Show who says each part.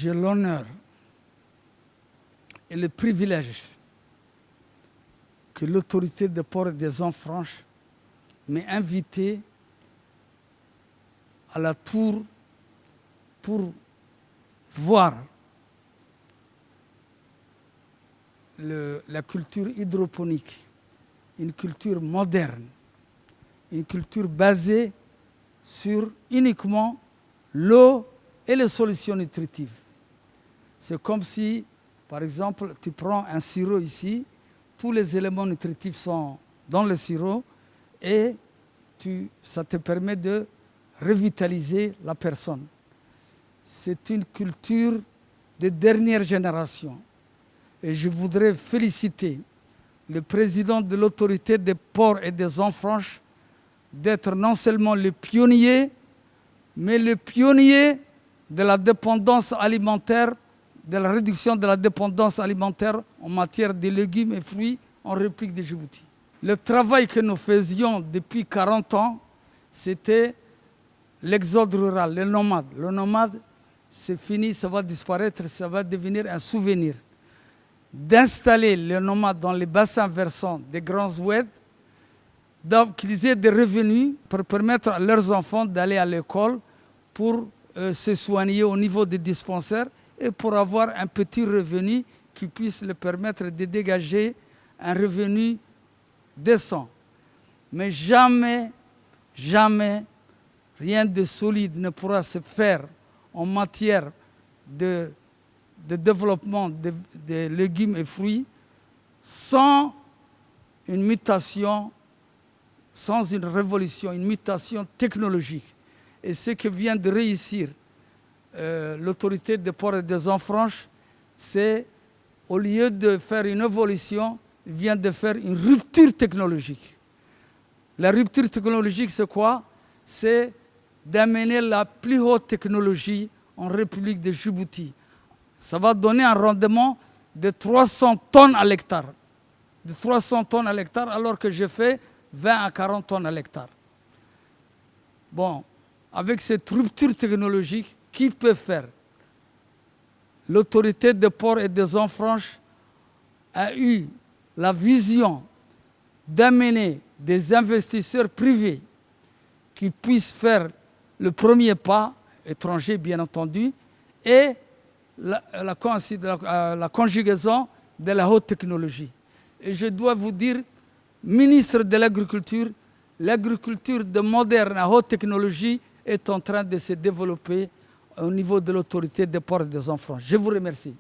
Speaker 1: j'ai l'honneur et le privilège que l'autorité des ports et des eaux franches m'ait invité à la tour pour voir la culture hydroponique, une culture moderne, une culture basée sur uniquement l'eau et les solutions nutritives. C'est comme si, par exemple, tu prends un sirop ici, tous les éléments nutritifs sont dans le sirop et ça te permet de revitaliser la personne. C'est une culture de dernière génération. Et je voudrais féliciter le président de l'autorité des ports et des eaux franches d'être non seulement le pionnier, mais le pionnier de la dépendance alimentaire, de la réduction de la dépendance alimentaire en matière de légumes et fruits en République de Djibouti. Le travail que nous faisions depuis 40 ans, c'était l'exode rural, le nomade. Le nomade, c'est fini, ça va disparaître, ça va devenir un souvenir. D'installer les nomades dans les bassins versants des grands oueds, qu'ils aient des revenus pour permettre à leurs enfants d'aller à l'école, pour se soigner au niveau des dispensaires et pour avoir un petit revenu qui puisse leur permettre de dégager un revenu décent. Mais jamais, jamais, rien de solide ne pourra se faire en matière de développement des légumes et fruits sans une mutation, sans une révolution, une mutation technologique. Et ce que vient de réussir l'autorité des ports et des eaux franches, c'est, au lieu de faire une évolution, il vient de faire une rupture technologique. La rupture technologique, c'est quoi? C'est d'amener la plus haute technologie en République de Djibouti. Ça va donner un rendement de 300 tonnes à l'hectare. De 300 tonnes à l'hectare, alors que je fais 20 à 40 tonnes à l'hectare. Bon, avec cette rupture technologique, qui peut faire? L'autorité des ports et des eaux franches a eu la vision d'amener des investisseurs privés qui puissent faire le premier pas, étrangers bien entendu, et la conjugaison de la haute technologie. Et je dois vous dire, ministre de l'Agriculture de moderne à haute technologie est en train de se développer au niveau de l'autorité des ports et des eaux franches. Je vous remercie.